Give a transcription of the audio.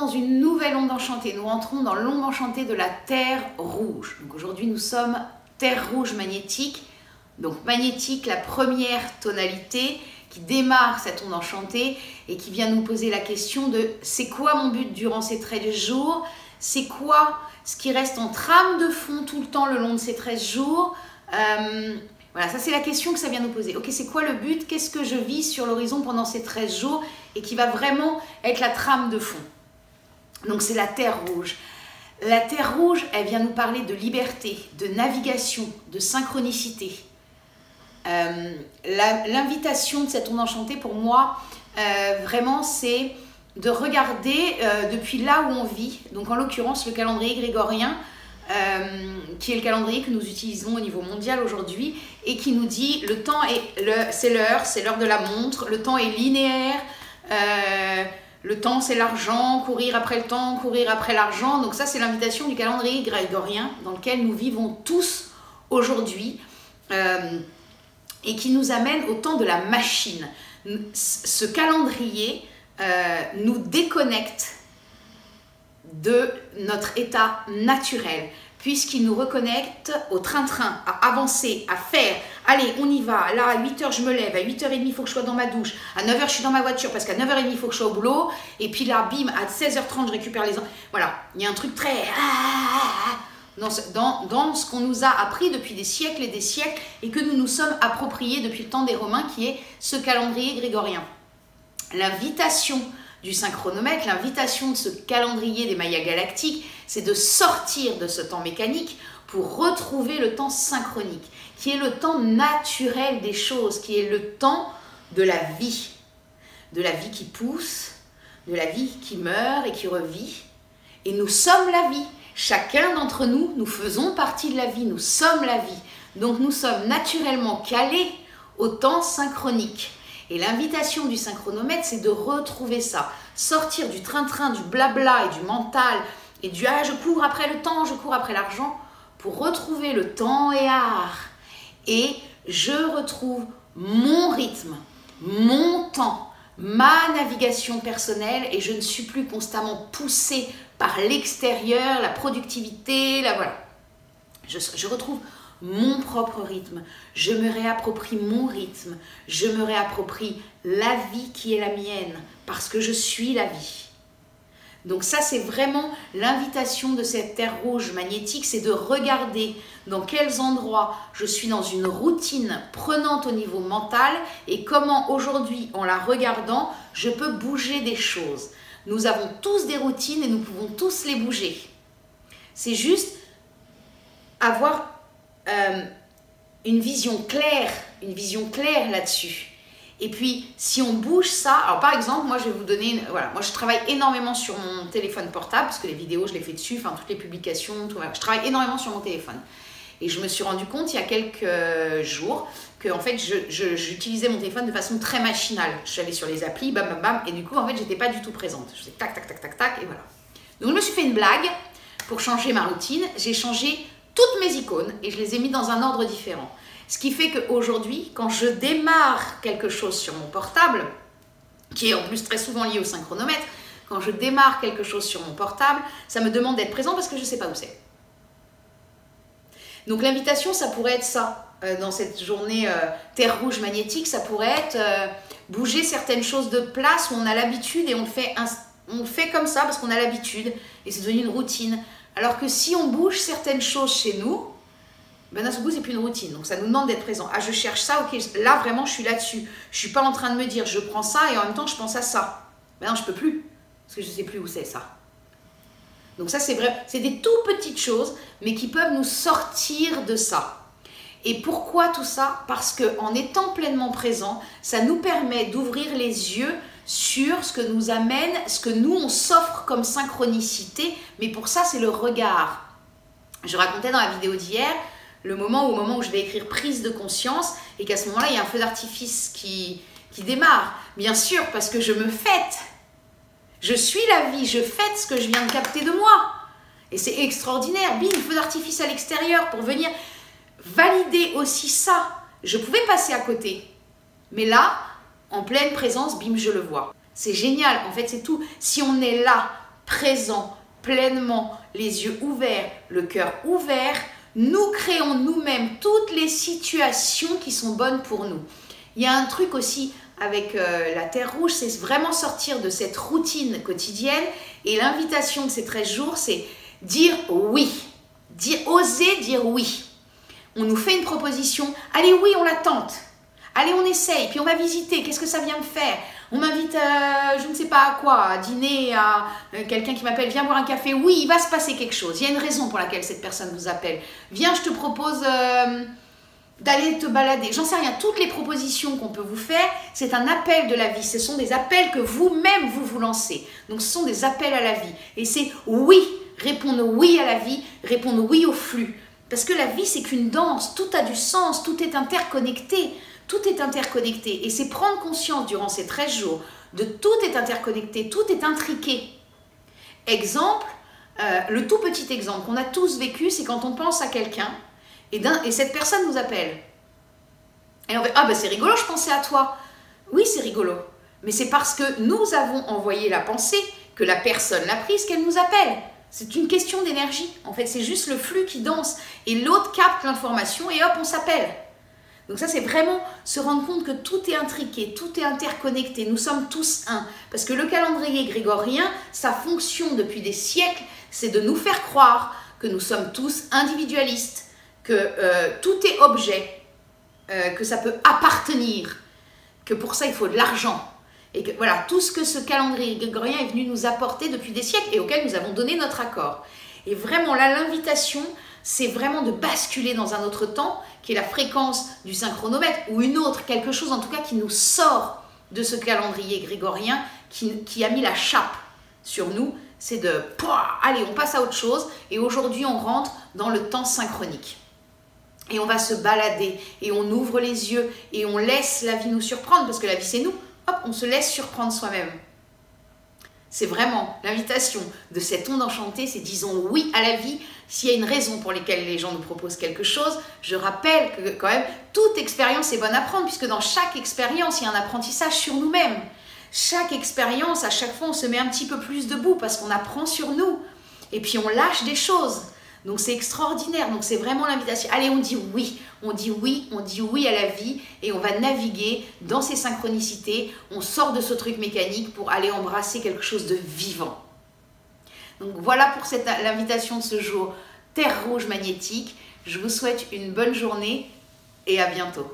dans une nouvelle onde enchantée. Nous rentrons dans l'onde enchantée de la Terre rouge. Donc aujourd'hui, nous sommes Terre rouge magnétique. Donc magnétique, la première tonalité qui démarre cette onde enchantée et qui vient nous poser la question de c'est quoi mon but durant ces 13 jours? C'est quoi ce qui reste en trame de fond tout le temps le long de ces 13 jours? Voilà, ça c'est la question que ça vient nous poser. Ok, c'est quoi le but? Qu'est-ce que je vis sur l'horizon pendant ces 13 jours et qui va vraiment être la trame de fond? Donc c'est la Terre rouge. La Terre rouge, elle vient nous parler de liberté, de navigation, de synchronicité. L'invitation de cette onde enchantée pour moi, vraiment c'est de regarder depuis là où on vit. Donc en l'occurrence le calendrier grégorien, qui est le calendrier que nous utilisons au niveau mondial aujourd'hui et qui nous dit le temps c'est l'heure de la montre, le temps est linéaire, le temps c'est l'argent, courir après le temps, courir après l'argent. Donc ça c'est l'invitation du calendrier grégorien dans lequel nous vivons tous aujourd'hui et qui nous amène au temps de la machine. Ce calendrier nous déconnecte de notre état naturel, puisqu'il nous reconnecte au train-train, à avancer, à faire. Allez, on y va. Là, à 8h, je me lève. À 8h30, il faut que je sois dans ma douche. À 9h, je suis dans ma voiture, parce qu'à 9h30, il faut que je sois au boulot. Et puis là, bim, à 16h30, je récupère les... Voilà, il y a un truc très... dans ce qu'on nous a appris depuis des siècles et des siècles, et que nous nous sommes appropriés depuis le temps des Romains, qui est ce calendrier grégorien. L'invitation du synchronomètre, l'invitation de ce calendrier des Mayas galactiques, c'est de sortir de ce temps mécanique pour retrouver le temps synchronique, qui est le temps naturel des choses, qui est le temps de la vie qui pousse, de la vie qui meurt et qui revit. Et nous sommes la vie. Chacun d'entre nous, nous faisons partie de la vie, nous sommes la vie. Donc nous sommes naturellement calés au temps synchronique. Et l'invitation du synchronomètre, c'est de retrouver ça. Sortir du train-train, du blabla et du mental et du « ah, je cours après le temps, je cours après l'argent » pour retrouver le temps et art. Et je retrouve mon rythme, mon temps, ma navigation personnelle et je ne suis plus constamment poussée par l'extérieur, la productivité, voilà. Je retrouve mon propre rythme, je me réapproprie mon rythme, je me réapproprie la vie qui est la mienne, parce que je suis la vie. Donc ça, c'est vraiment l'invitation de cette Terre rouge magnétique, c'est de regarder dans quels endroits je suis dans une routine prenante au niveau mental et comment aujourd'hui, en la regardant, je peux bouger des choses. Nous avons tous des routines et nous pouvons tous les bouger. C'est juste avoir une vision claire là-dessus. Et puis, si on bouge ça, alors par exemple, moi je vais vous donner, voilà, moi je travaille énormément sur mon téléphone portable, parce que les vidéos je les fais dessus, enfin toutes les publications, tout, voilà, je travaille énormément sur mon téléphone. Et je me suis rendu compte il y a quelques jours que en fait j'utilisais mon téléphone de façon très machinale. Je suis allée sur les applis, bam bam bam, et du coup en fait j'étais pas du tout présente. Je faisais tac tac tac tac tac, et voilà. Donc je me suis fait une blague pour changer ma routine, j'ai changé toutes mes icônes et je les ai mis dans un ordre différent. Ce qui fait qu'aujourd'hui, quand je démarre quelque chose sur mon portable, qui est en plus très souvent lié au synchronomètre, quand je démarre quelque chose sur mon portable, ça me demande d'être présent parce que je ne sais pas où c'est. Donc l'invitation, ça pourrait être ça. Dans cette journée Terre rouge magnétique, ça pourrait être bouger certaines choses de place où on a l'habitude et on le fait comme ça parce qu'on a l'habitude et c'est devenu une routine. Alors que si on bouge certaines choses chez nous, ben d'un seul coup, c'est plus une routine. Donc, ça nous demande d'être présent. Ah, je cherche ça, ok, là, vraiment, je suis là-dessus. Je ne suis pas en train de me dire, je prends ça et en même temps, je pense à ça. Ben non, je ne peux plus, parce que je ne sais plus où c'est, ça. Donc, ça, c'est vrai. C'est des tout petites choses, mais qui peuvent nous sortir de ça. Et pourquoi tout ça? Parce qu'en étant pleinement présent, ça nous permet d'ouvrir les yeux sur ce que nous amène, ce que nous, on s'offre comme synchronicité. Mais pour ça, c'est le regard. Je racontais dans la vidéo d'hier, au moment où je vais écrire prise de conscience et qu'à ce moment-là, il y a un feu d'artifice qui démarre. Bien sûr, parce que je me fête. Je suis la vie, je fête ce que je viens de capter de moi. Et c'est extraordinaire. Bim, feu d'artifice à l'extérieur pour venir valider aussi ça. Je pouvais passer à côté. Mais là, en pleine présence, bim, je le vois. C'est génial. En fait, c'est tout. Si on est là, présent, pleinement, les yeux ouverts, le cœur ouvert, nous créons nous-mêmes toutes les situations qui sont bonnes pour nous. Il y a un truc aussi avec la Terre Rouge, c'est vraiment sortir de cette routine quotidienne. Et l'invitation de ces 13 jours, c'est dire oui. Oser dire oui. On nous fait une proposition, allez oui, on la tente. Allez, on essaye, puis on va visiter, qu'est-ce que ça vient me faire? On m'invite, je ne sais pas à quoi, à dîner, à quelqu'un qui m'appelle, viens boire un café. Oui, il va se passer quelque chose. Il y a une raison pour laquelle cette personne vous appelle. Viens, je te propose d'aller te balader. J'en sais rien. Toutes les propositions qu'on peut vous faire, c'est un appel de la vie. Ce sont des appels que vous-même vous lancez. Donc, ce sont des appels à la vie. Et c'est oui, répondre oui à la vie, répondre oui au flux. Parce que la vie, c'est qu'une danse. Tout a du sens, tout est interconnecté. Tout est interconnecté et c'est prendre conscience durant ces 13 jours de tout est interconnecté, tout est intriqué. Exemple, le tout petit exemple qu'on a tous vécu, c'est quand on pense à quelqu'un et cette personne nous appelle. Et on fait « Ah ben c'est rigolo, je pensais à toi ». Oui, c'est rigolo, mais c'est parce que nous avons envoyé la pensée, que la personne l'a prise, qu'elle nous appelle. C'est une question d'énergie. En fait, c'est juste le flux qui danse et l'autre capte l'information et hop, on s'appelle. Donc ça, c'est vraiment se rendre compte que tout est intriqué, tout est interconnecté, nous sommes tous un. Parce que le calendrier grégorien, sa fonction depuis des siècles, c'est de nous faire croire que nous sommes tous individualistes, que tout est objet, que ça peut appartenir, que pour ça, il faut de l'argent. Et que voilà, tout ce que ce calendrier grégorien est venu nous apporter depuis des siècles et auquel nous avons donné notre accord. Et vraiment là, l'invitation, c'est vraiment de basculer dans un autre temps, qui est la fréquence du synchronomètre, ou une autre, quelque chose en tout cas qui nous sort de ce calendrier grégorien, qui a mis la chape sur nous, c'est de, allez, on passe à autre chose, et aujourd'hui on rentre dans le temps synchronique. Et on va se balader, et on ouvre les yeux, et on laisse la vie nous surprendre, parce que la vie c'est nous, hop, on se laisse surprendre soi-même. C'est vraiment l'invitation de cette onde enchantée, c'est disons oui à la vie. S'il y a une raison pour laquelle les gens nous proposent quelque chose, je rappelle que quand même, toute expérience est bonne à prendre, puisque dans chaque expérience, il y a un apprentissage sur nous-mêmes. Chaque expérience, à chaque fois, on se met un petit peu plus debout parce qu'on apprend sur nous. Et puis, on lâche des choses. Donc, c'est extraordinaire. Donc, c'est vraiment l'invitation. Allez, on dit oui. On dit oui à la vie et on va naviguer dans ces synchronicités. On sort de ce truc mécanique pour aller embrasser quelque chose de vivant. Donc voilà pour l'invitation de ce jour Terre Rouge magnétique. Je vous souhaite une bonne journée et à bientôt.